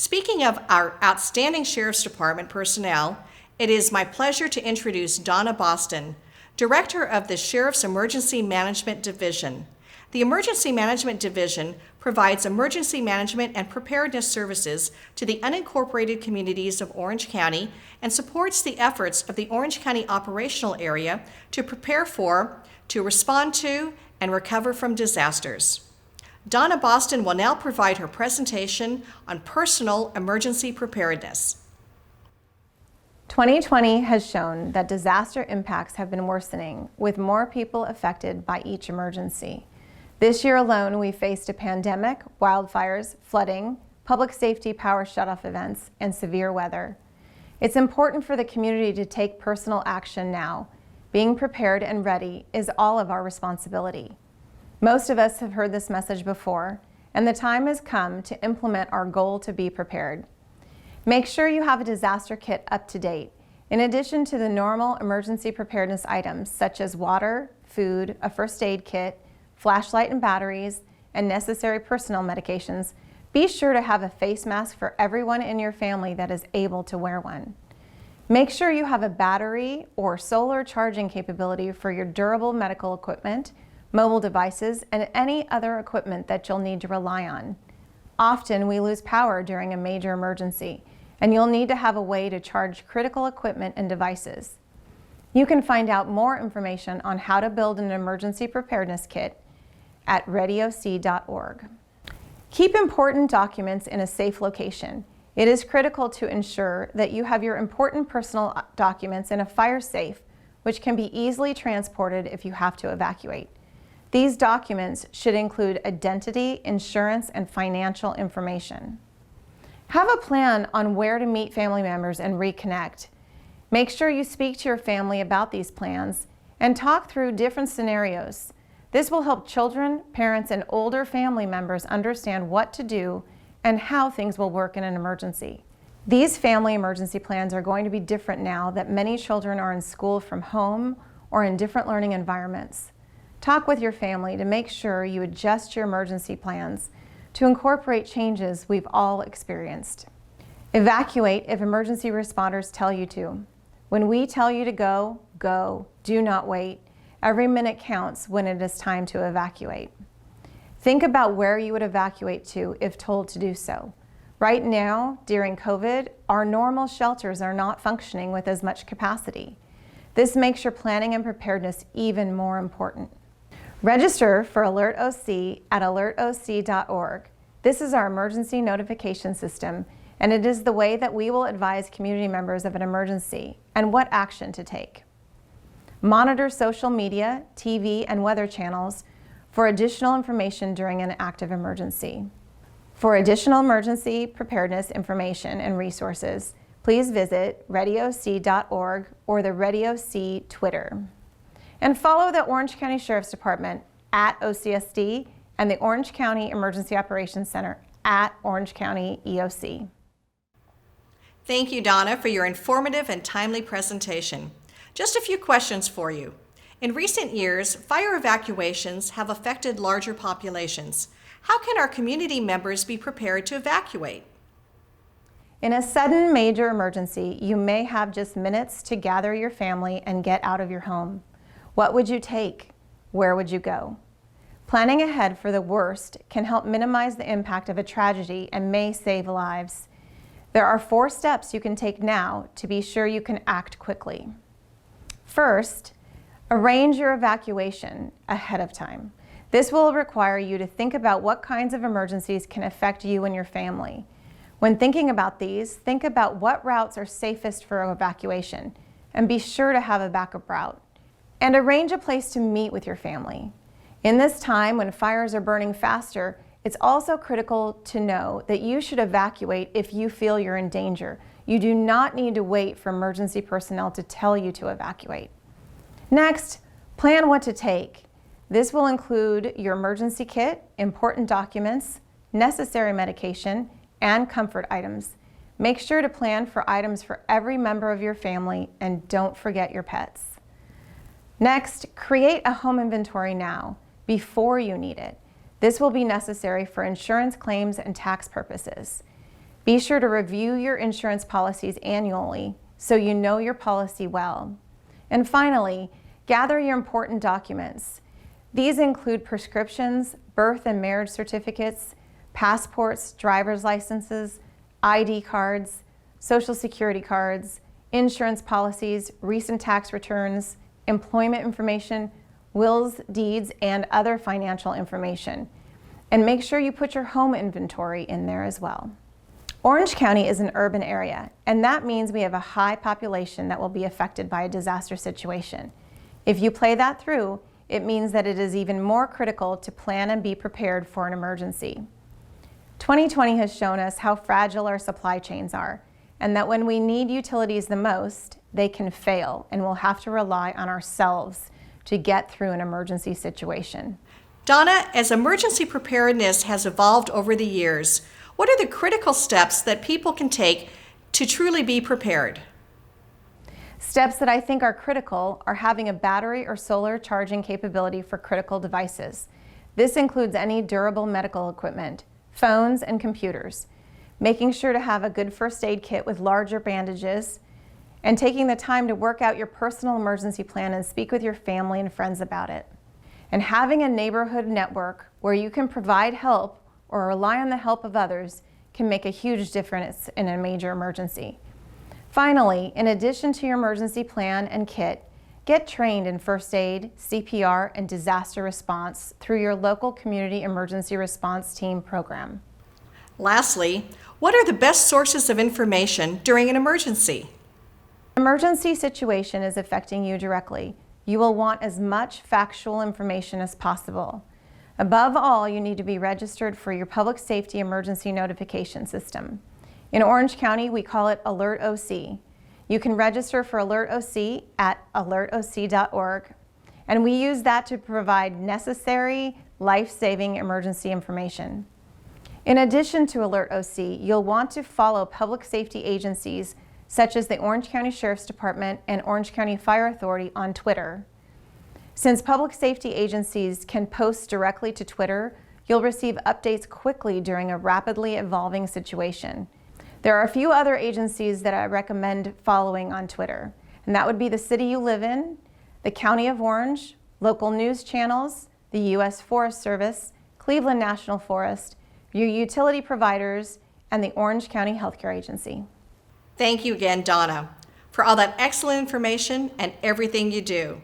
Speaking of our outstanding Sheriff's Department personnel, it is my pleasure to introduce Donna Boston, Director of the Sheriff's Emergency Management Division. The Emergency Management Division provides emergency management and preparedness services to the unincorporated communities of Orange County and supports the efforts of the Orange County operational area to prepare for, to respond to, and recover from disasters. Donna Boston will now provide her presentation on personal emergency preparedness. 2020 has shown that disaster impacts have been worsening, with more people affected by each emergency. This year alone, we faced a pandemic, wildfires, flooding, public safety power shutoff events, and severe weather. It's important for the community to take personal action now. Being prepared and ready is all of our responsibility. Most of us have heard this message before, and the time has come to implement our goal to be prepared. Make sure you have a disaster kit up to date. In addition to the normal emergency preparedness items such as water, food, a first aid kit, flashlight and batteries, and necessary personal medications, be sure to have a face mask for everyone in your family that is able to wear one. Make sure you have a battery or solar charging capability for your durable medical equipment, mobile devices, and any other equipment that you'll need to rely on. Often we lose power during a major emergency, and you'll need to have a way to charge critical equipment and devices. You can find out more information on how to build an emergency preparedness kit at readyoc.org. Keep important documents in a safe location. It is critical to ensure that you have your important personal documents in a fire safe, which can be easily transported if you have to evacuate. These documents should include identity, insurance, and financial information. Have a plan on where to meet family members and reconnect. Make sure you speak to your family about these plans and talk through different scenarios. This will help children, parents, and older family members understand what to do and how things will work in an emergency. These family emergency plans are going to be different now that many children are in school from home or in different learning environments. Talk with your family to make sure you adjust your emergency plans to incorporate changes we've all experienced. Evacuate if emergency responders tell you to. When we tell you to go, go. Do not wait. Every minute counts when it is time to evacuate. Think about where you would evacuate to if told to do so. Right now, during COVID, our normal shelters are not functioning with as much capacity. This makes your planning and preparedness even more important. Register for Alert OC at alertoc.org. This is our emergency notification system, and it is the way that we will advise community members of an emergency and what action to take. Monitor social media, TV, and weather channels for additional information during an active emergency. For additional emergency preparedness information and resources, please visit readyoc.org or the ReadyOC Twitter. And follow the Orange County Sheriff's Department at OCSD and the Orange County Emergency Operations Center at Orange County EOC. Thank you, Donna, for your informative and timely presentation. Just a few questions for you. In recent years, fire evacuations have affected larger populations. How can our community members be prepared to evacuate? In a sudden major emergency, you may have just minutes to gather your family and get out of your home. What would you take? Where would you go? Planning ahead for the worst can help minimize the impact of a tragedy and may save lives. There are 4 steps you can take now to be sure you can act quickly. First, arrange your evacuation ahead of time. This will require you to think about what kinds of emergencies can affect you and your family. When thinking about these, think about what routes are safest for evacuation and be sure to have a backup route. And arrange a place to meet with your family. In this time when fires are burning faster, it's also critical to know that you should evacuate if you feel you're in danger. You do not need to wait for emergency personnel to tell you to evacuate. Next, plan what to take. This will include your emergency kit, important documents, necessary medication, and comfort items. Make sure to plan for items for every member of your family and don't forget your pets. Next, create a home inventory now, before you need it. This will be necessary for insurance claims and tax purposes. Be sure to review your insurance policies annually so you know your policy well. And finally, gather your important documents. These include prescriptions, birth and marriage certificates, passports, driver's licenses, ID cards, Social Security cards, insurance policies, recent tax returns, employment information, wills, deeds, and other financial information. And make sure you put your home inventory in there as well. Orange County is an urban area, and that means we have a high population that will be affected by a disaster situation. If you play that through, it means that it is even more critical to plan and be prepared for an emergency. 2020 has shown us how fragile our supply chains are, and that when we need utilities the most, they can fail, and we'll have to rely on ourselves to get through an emergency situation. Donna, as emergency preparedness has evolved over the years, what are the critical steps that people can take to truly be prepared? Steps that I think are critical are having a battery or solar charging capability for critical devices. This includes any durable medical equipment, phones, and computers. Making sure to have a good first aid kit with larger bandages, and taking the time to work out your personal emergency plan and speak with your family and friends about it. And having a neighborhood network where you can provide help or rely on the help of others can make a huge difference in a major emergency. Finally, in addition to your emergency plan and kit, get trained in first aid, CPR, and disaster response through your local community emergency response team program. Lastly, what are the best sources of information during an emergency? Emergency situation is affecting you directly. You will want as much factual information as possible. Above all, you need to be registered for your public safety emergency notification system. In Orange County, we call it Alert OC. You can register for Alert OC at alertoc.org, and we use that to provide necessary, life-saving emergency information. In addition to Alert OC, you'll want to follow public safety agencies such as the Orange County Sheriff's Department and Orange County Fire Authority on Twitter. Since public safety agencies can post directly to Twitter, you'll receive updates quickly during a rapidly evolving situation. There are a few other agencies that I recommend following on Twitter, and that would be the city you live in, the County of Orange, local news channels, the U.S. Forest Service, Cleveland National Forest, your utility providers, and the Orange County Healthcare Agency. Thank you again, Donna, for all that excellent information and everything you do.